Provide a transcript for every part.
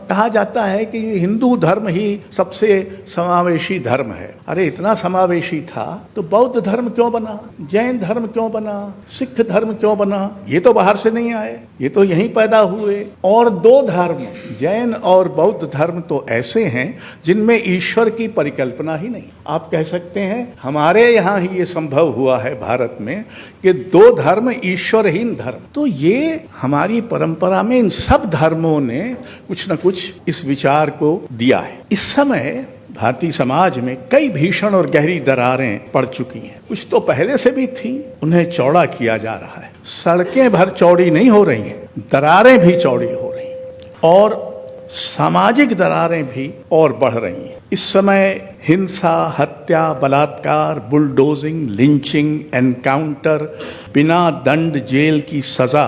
कहा जाता है कि हिंदू धर्म ही सबसे समावेशी धर्म है। अरे इतना समावेशी था तो बौद्ध धर्म क्यों बना, जैन धर्म क्यों बना, सिख धर्म क्यों बना? ये तो बाहर से नहीं आए, ये तो यहीं पैदा हुए। और दो धर्म, जैन और बौद्ध धर्म तो ऐसे हैं जिनमें ईश्वर की परिकल्पना ही नहीं। आप कह सकते हैं हमारे यहाँ ही ये संभव हुआ है भारत में कि दो धर्म ईश्वरहीन धर्म। तो ये हमारी परंपरा में इन सब धर्मों ने कुछ न कुछ इस विचार को दिया है। इस समय भारतीय समाज में कई भीषण और गहरी दरारें पड़ चुकी हैं। कुछ तो पहले से भी थी, उन्हें चौड़ा किया जा रहा है। सड़कें भर चौड़ी नहीं हो रही हैं, दरारें भी चौड़ी हो रही हैं और सामाजिक दरारें भी और बढ़ रही हैं। इस समय हिंसा, हत्या, बलात्कार, बुलडोजिंग, लिंचिंग, एनकाउंटर, बिना दंड जेल की सजा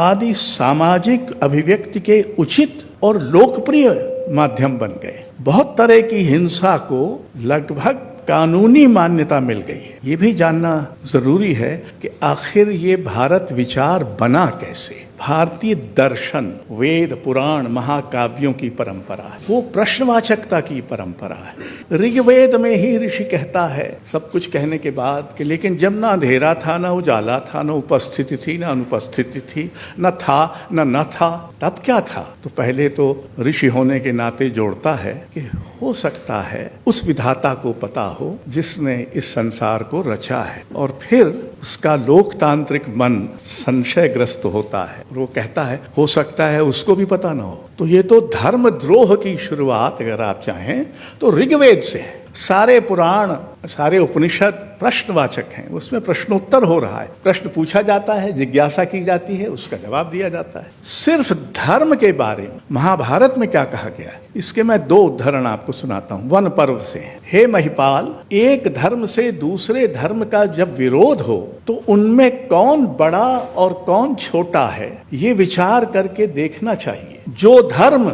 आदि सामाजिक अभिव्यक्ति के उचित और लोकप्रिय माध्यम बन गए। बहुत तरह की हिंसा को लगभग कानूनी मान्यता मिल गई है। ये भी जानना जरूरी है कि आखिर ये भारत विचार बना कैसे। भारतीय दर्शन, वेद, पुराण, महाकाव्यों की परंपरा है, वो प्रश्नवाचकता की परंपरा है। ऋग्वेद में ही ऋषि कहता है सब कुछ कहने के बाद कि लेकिन जब ना अंधेरा था, ना उजाला था, ना उपस्थिति थी, ना अनुपस्थिति थी, न था न था, तब क्या था? तो पहले तो ऋषि होने के नाते जोड़ता है कि हो सकता है उस विधाता को पता हो जिसने इस संसार को रचा है, और फिर उसका लोकतांत्रिक मन संशयग्रस्त होता है। वो कहता है हो सकता है उसको भी पता ना हो। तो ये तो धर्मद्रोह की शुरुआत अगर आप चाहें तो ऋग्वेद से है। सारे पुराण, सारे उपनिषद प्रश्नवाचक हैं, उसमें प्रश्नोत्तर हो रहा है। प्रश्न पूछा जाता है, जिज्ञासा की जाती है, उसका जवाब दिया जाता है। सिर्फ धर्म के बारे में महाभारत में क्या कहा गया है, इसके मैं दो उदाहरण आपको सुनाता हूँ। वन पर्व से। हे महिपाल, एक धर्म से दूसरे धर्म का जब विरोध हो तो उनमें कौन बड़ा और कौन छोटा है, ये विचार करके देखना चाहिए। जो धर्म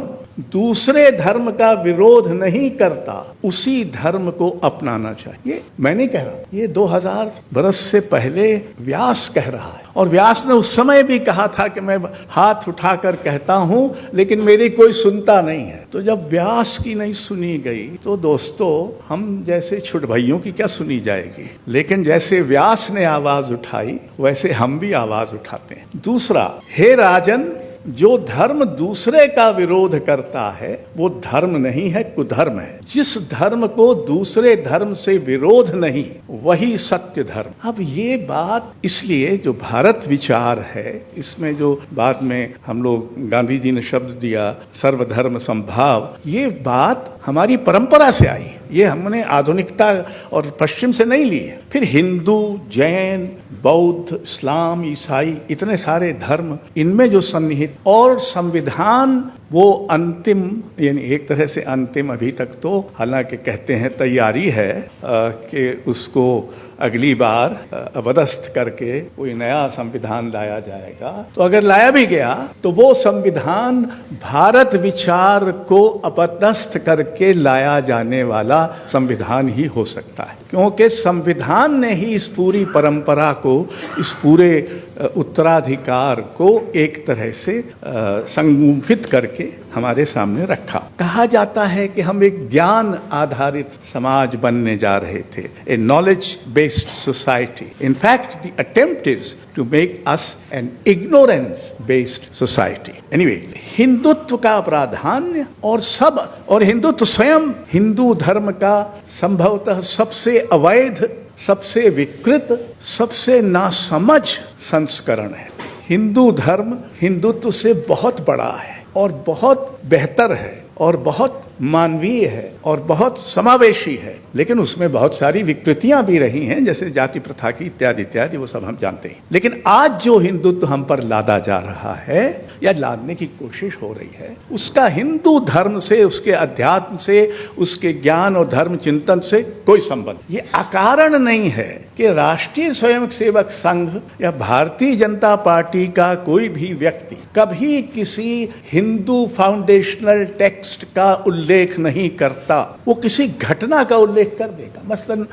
दूसरे धर्म का विरोध नहीं करता उसी धर्म को अपनाना चाहिए। मैं नहीं कह रहा, ये 2000 बरस से पहले व्यास कह रहा है। और व्यास ने उस समय भी कहा था कि मैं हाथ उठाकर कहता हूं लेकिन मेरी कोई सुनता नहीं है। तो जब व्यास की नहीं सुनी गई तो दोस्तों हम जैसे छुट भाइयों की क्या सुनी जाएगी। लेकिन जैसे व्यास ने आवाज उठाई वैसे हम भी आवाज उठाते हैं। दूसरा, हे राजन, जो धर्म दूसरे का विरोध करता है वो धर्म नहीं है, कुधर्म है। जिस धर्म को दूसरे धर्म से विरोध नहीं वही सत्य धर्म। अब ये बात इसलिए जो भारत विचार है, इसमें जो बाद में हम लोग गांधी जी ने शब्द दिया सर्वधर्म समभाव, ये बात हमारी परंपरा से आई। ये हमने आधुनिकता और पश्चिम से नहीं ली है। फिर हिंदू, जैन, बौद्ध, इस्लाम, ईसाई, इतने सारे धर्म, इनमें जो सन्निहित और संविधान वो अंतिम, यानी एक तरह से अंतिम अभी तक तो, हालांकि कहते हैं तैयारी है कि उसको अगली बार अपदस्थ करके कोई नया संविधान लाया जाएगा। तो अगर लाया भी गया तो वो संविधान भारत विचार को अपदस्थ करके लाया जाने वाला संविधान ही हो सकता है, क्योंकि संविधान ने ही इस पूरी परंपरा को, इस पूरे उत्तराधिकार को एक तरह से संगुम्फित करके हमारे सामने रखा। कहा जाता है कि हम एक ज्ञान आधारित समाज बनने जा रहे थे, a knowledge based society. In fact the attempt is to make us an ignorance based society. Anyway, Hindutva का प्राधान्य और हिंदुत्व स्वयं हिंदू धर्म का संभवतः सबसे अवैध, सबसे विकृत, सबसे नासमझ संस्करण है। हिंदू धर्म हिंदुत्व से बहुत बड़ा है और बहुत बेहतर है और बहुत मानवीय है और बहुत समावेशी है, लेकिन उसमें बहुत सारी विकृतियां भी रही हैं, जैसे जाति प्रथा की इत्यादि इत्यादि, वो सब हम जानते हैं। लेकिन आज जो हिंदुत्व हम पर लादा जा रहा है या लादने की कोशिश हो रही है, उसका हिंदू धर्म से, उसके अध्यात्म से, उसके ज्ञान और धर्म चिंतन से कोई संबंध। ये अकारण नहीं है कि राष्ट्रीय स्वयंसेवक संघ या भारतीय जनता पार्टी का कोई भी व्यक्ति कभी किसी हिंदू फाउंडेशनल टेक्स्ट का उल्लेख नहीं करता, वो किसी घटना का उल्लेख कर देगा। मसलन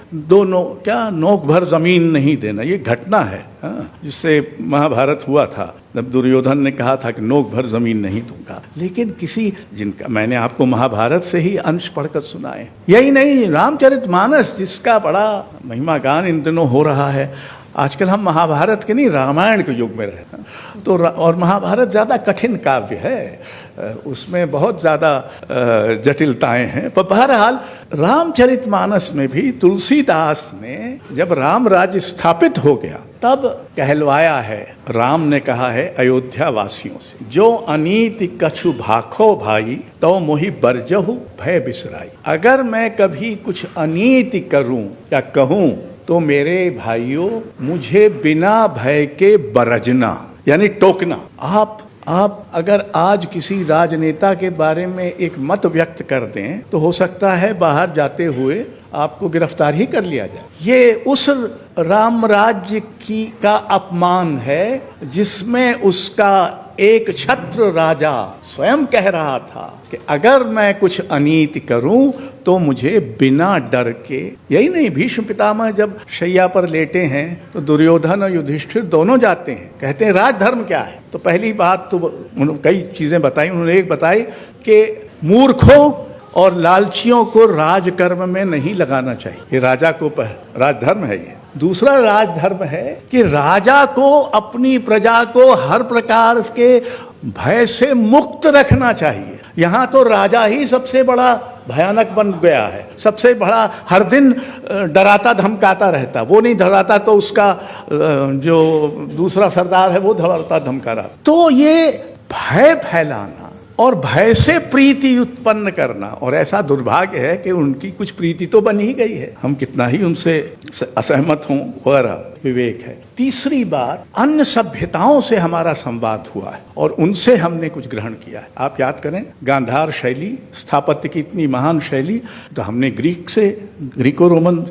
नोक भर जमीन नहीं देना, ये घटना है, जिससे महाभारत हुआ था, जब दुर्योधन ने कहा था कि नोक भर जमीन नहीं दूंगा। लेकिन किसी जिनका मैंने आपको महाभारत से ही अंश पढ़कर सुनाए, यही नहीं, रामचरितमानस जिसका बड़ा महिमा गान इन दिनों हो रहा है। आजकल हम महाभारत के नहीं, रामायण के युग में रहते हैं, तो और महाभारत ज़्यादा कठिन काव्य है, उसमें बहुत ज़्यादा जटिलताएं हैं। पर बहरहाल रामचरितमानस में भी तुलसीदास ने जब राम राज्य स्थापित हो गया तब कहलवाया है, राम ने कहा है अयोध्या वासियों से, जो अनीति कछु भाखो भाई तो मोहि बरजहु भय बिसराई। अगर मैं कभी कुछ अनीति करूं या कहूं तो मेरे भाइयों मुझे बिना भय के बरजना, यानी टोकना। आप अगर आज किसी राजनेता के बारे में एक मत व्यक्त कर दें तो हो सकता है बाहर जाते हुए आपको गिरफ्तार ही कर लिया जाए। ये उस राम राज्य का अपमान है जिसमें उसका एक छत्र राजा स्वयं कह रहा था कि अगर मैं कुछ अनीति करूं तो मुझे बिना डर के। यही नहीं, भीष्म पितामह जब शैया पर लेटे हैं तो दुर्योधन और युधिष्ठिर दोनों जाते हैं, कहते हैं राजधर्म क्या है। तो पहली बात तो कई चीजें बताई उन्होंने। एक बताई कि मूर्खों और लालचियों को राजकर्म में नहीं लगाना चाहिए, ये राजा को राजधर्म है ये। दूसरा राजधर्म है कि राजा को अपनी प्रजा को हर प्रकार के भय से मुक्त रखना चाहिए। यहाँ तो राजा ही सबसे बड़ा भयानक बन गया है, सबसे बड़ा हर दिन डराता धमकाता रहता। वो नहीं डराता तो उसका जो दूसरा सरदार है वो डराता धमका रहा। तो ये भय फैलाना और भय से प्रीति उत्पन्न करना, और ऐसा दुर्भाग्य है कि उनकी कुछ प्रीति तो बन ही गई है, हम कितना ही उनसे असहमत हों, वगैरह विवेक है। तीसरी बात, अन्य सभ्यताओं से हमारा संवाद हुआ है और उनसे हमने कुछ ग्रहण किया है। आप याद करें, गांधार शैली, स्थापत्य की इतनी महान शैली, तो हमने ग्रीको रोमन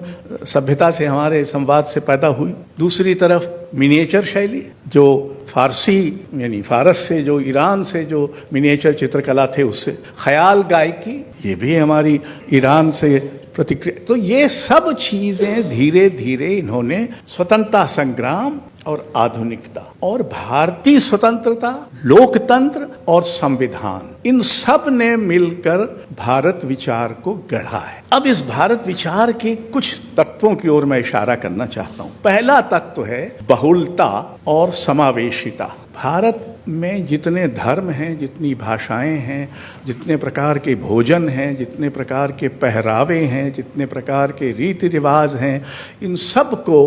सभ्यता से हमारे संवाद से पैदा हुई। दूसरी तरफ मिनिएचर शैली, जो फारसी यानी फारस से, जो ईरान से जो मिनिएचर चित्रकला थे उससे। ख्याल गायकी, ये भी हमारी ईरान से प्रतिक्रिया। तो ये सब चीजें धीरे धीरे इन्होंने स्वतंत्रता संग्राम और आधुनिकता और भारतीय स्वतंत्रता, लोकतंत्र और संविधान, इन सब ने मिलकर भारत विचार को गढ़ा है। अब इस भारत विचार के कुछ तत्वों की ओर मैं इशारा करना चाहता हूं। पहला तत्व है बहुलता और समावेशिता। भारत में जितने धर्म हैं, जितनी भाषाएं हैं, जितने प्रकार के भोजन हैं, जितने प्रकार के पहरावे हैं, जितने प्रकार के रीति रिवाज हैं, इन सब को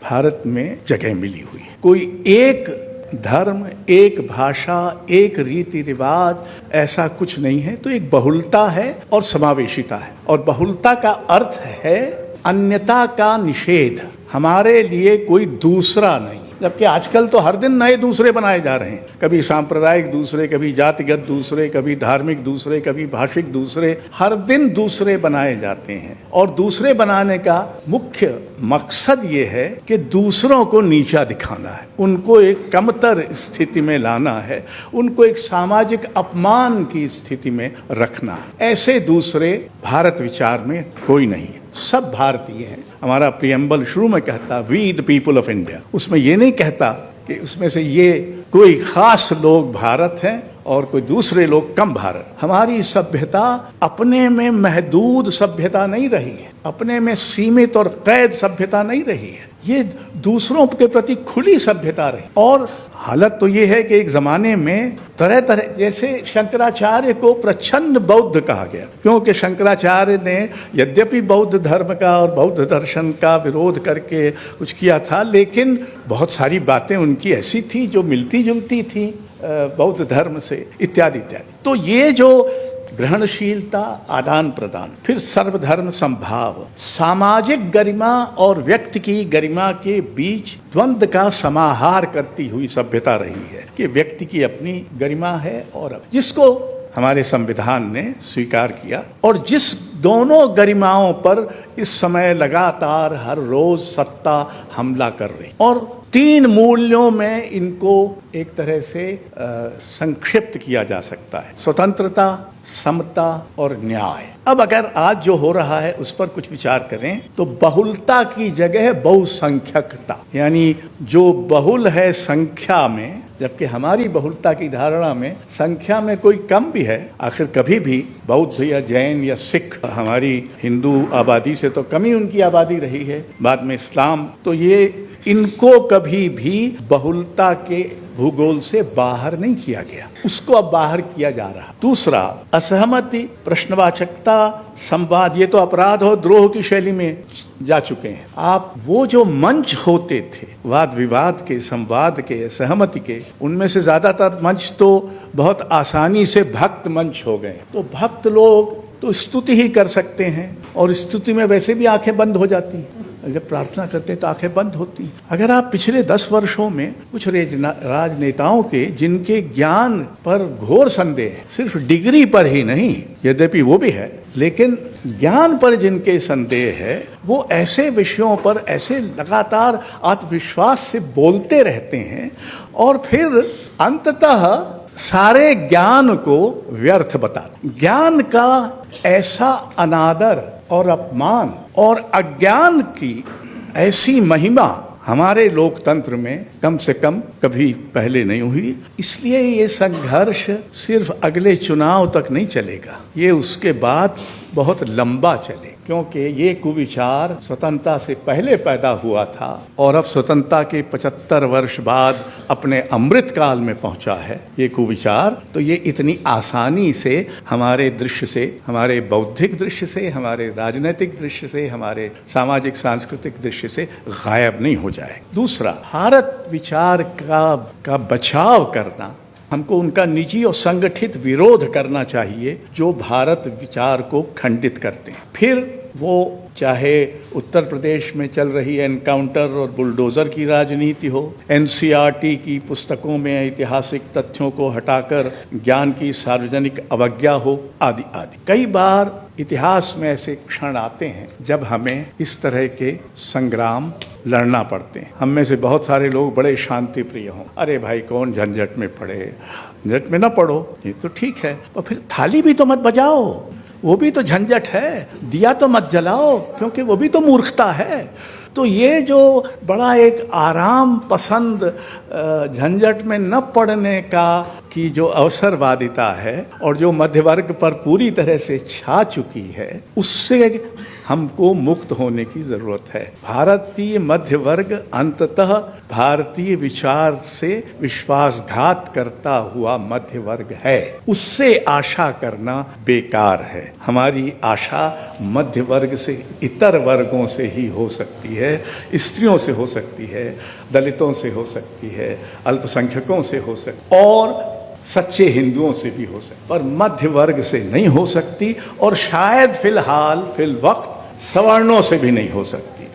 भारत में जगह मिली हुई है। कोई एक धर्म, एक भाषा, एक रीति रिवाज ऐसा कुछ नहीं है। तो एक बहुलता है और समावेशिता है। और बहुलता का अर्थ है अन्यता का निषेध, हमारे लिए कोई दूसरा नहीं। जबकि आजकल तो हर दिन नए दूसरे बनाए जा रहे हैं, कभी सांप्रदायिक दूसरे, कभी जातिगत दूसरे, कभी धार्मिक दूसरे, कभी भाषिक दूसरे, हर दिन दूसरे बनाए जाते हैं। और दूसरे बनाने का मुख्य मकसद ये है कि दूसरों को नीचा दिखाना है, उनको एक कमतर स्थिति में लाना है, उनको एक सामाजिक अपमान की स्थिति में रखना है। ऐसे दूसरे भारत विचार में कोई नहीं है, सब भारतीय हैं। हमारा प्रियम्बल शुरू में कहता we the people of India, उसमें ये नहीं कहता कि उसमें से ये कोई खास लोग भारत हैं और कोई दूसरे लोग कम भारत। हमारी सभ्यता अपने में महदूद सभ्यता नहीं रही है, अपने में सीमित और कैद सभ्यता नहीं रही है, ये दूसरों के प्रति खुली सभ्यता रही। और हालत तो ये है कि एक जमाने में तरह तरह, जैसे शंकराचार्य को प्रच्छन्न बौद्ध कहा गया, क्योंकि शंकराचार्य ने यद्यपि बौद्ध धर्म का और बौद्ध दर्शन का विरोध करके कुछ किया था, लेकिन बहुत सारी बातें उनकी ऐसी थी जो मिलती जुलती थी बौद्ध धर्म से, इत्यादि इत्यादि। तो ये जो ग्रहणशीलता, आदान प्रदान, फिर सर्वधर्म संभाव, सामाजिक गरिमा और व्यक्ति की गरिमा के बीच द्वंद्व का समाहार करती हुई सभ्यता रही है कि व्यक्ति की अपनी गरिमा है और जिसको हमारे संविधान ने स्वीकार किया, और जिस दोनों गरिमाओं पर इस समय लगातार हर रोज सत्ता हमला कर रही। और तीन मूल्यों में इनको एक तरह से संक्षिप्त किया जा सकता है, स्वतंत्रता, समता और न्याय। अब अगर आज जो हो रहा है उस पर कुछ विचार करें तो बहुलता की जगह बहुसंख्यकता, यानी जो बहुल है संख्या में, जबकि हमारी बहुलता की धारणा में संख्या में कोई कम भी है। आखिर कभी भी बौद्ध या जैन या सिख, हमारी हिंदू आबादी से तो कम ही उनकी आबादी रही है, बाद में इस्लाम, तो ये इनको कभी भी बहुलता के भूगोल से बाहर नहीं किया गया, उसको अब बाहर किया जा रहा। दूसरा, असहमति, प्रश्नवाचकता, संवाद, ये तो अपराध और द्रोह की शैली में जा चुके हैं। आप वो जो मंच होते थे वाद विवाद के, संवाद के, सहमति के, उनमें से ज्यादातर मंच तो बहुत आसानी से भक्त मंच हो गए। तो भक्त लोग तो स्तुति ही कर सकते हैं, और स्तुति में वैसे भी आंखें बंद हो जाती हैं, जब प्रार्थना करते हैं तो आंखें बंद होती। अगर आप पिछले 10 वर्षों में कुछ राजनेताओं के जिनके ज्ञान पर घोर संदेह, सिर्फ डिग्री पर ही नहीं, यद्यपि वो भी है, लेकिन ज्ञान पर जिनके संदेह है, वो ऐसे विषयों पर ऐसे लगातार आत्मविश्वास से बोलते रहते हैं और फिर अंततः सारे ज्ञान को व्यर्थ बताते। ज्ञान का ऐसा अनादर और अपमान और अज्ञान की ऐसी महिमा हमारे लोकतंत्र में कम से कम कभी पहले नहीं हुई। इसलिए ये संघर्ष सिर्फ अगले चुनाव तक नहीं चलेगा, ये उसके बाद बहुत लंबा चले, क्योंकि ये कुविचार स्वतंत्रता से पहले पैदा हुआ था और अब स्वतंत्रता के 75 वर्ष बाद अपने अमृत काल में पहुंचा है ये कुविचार। तो ये इतनी आसानी से हमारे दृश्य से, हमारे बौद्धिक दृश्य से, हमारे राजनीतिक दृश्य से, हमारे सामाजिक सांस्कृतिक दृश्य से गायब नहीं हो जाए। दूसरा, भारत विचार का बचाव करना, हमको उनका निजी और संगठित विरोध करना चाहिए जो भारत विचार को खंडित करते हैं। फिर वो चाहे उत्तर प्रदेश में चल रही एनकाउंटर और बुलडोजर की राजनीति हो, एनसीईआरटी की पुस्तकों में ऐतिहासिक तथ्यों को हटाकर ज्ञान की सार्वजनिक अवज्ञा हो, आदि आदि। कई बार इतिहास में ऐसे क्षण आते हैं जब हमें इस तरह के संग्राम लड़ना पड़ते हैं। हम में से बहुत सारे लोग बड़े शांति प्रिय हों, अरे भाई कौन झंझट में पड़े, झंझट में ना पड़ो, ये तो ठीक है, और फिर थाली भी तो मत बजाओ, वो भी तो झंझट है, दिया तो मत जलाओ क्योंकि वो भी तो मूर्खता है। तो ये जो बड़ा एक आराम पसंद झंझट में न पड़ने का की जो अवसरवादिता है और जो मध्य वर्ग पर पूरी तरह से छा चुकी है, उससे हमको मुक्त होने की जरूरत है। भारतीय मध्य वर्ग अंततः भारतीय विचार से विश्वासघात करता हुआ मध्य वर्ग है, उससे आशा करना बेकार है। हमारी आशा मध्य वर्ग से इतर वर्गों से ही हो सकती है, स्त्रियों से हो सकती है, दलितों से हो सकती है, अल्पसंख्यकों से हो सकती, और सच्चे हिंदुओं से भी हो सकती, पर मध्य वर्ग से नहीं हो सकती, और शायद फिलवक्त सवर्णों से भी नहीं हो सकती।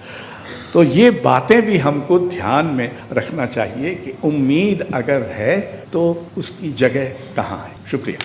तो ये बातें भी हमको ध्यान में रखना चाहिए कि उम्मीद अगर है तो उसकी जगह कहाँ है। शुक्रिया।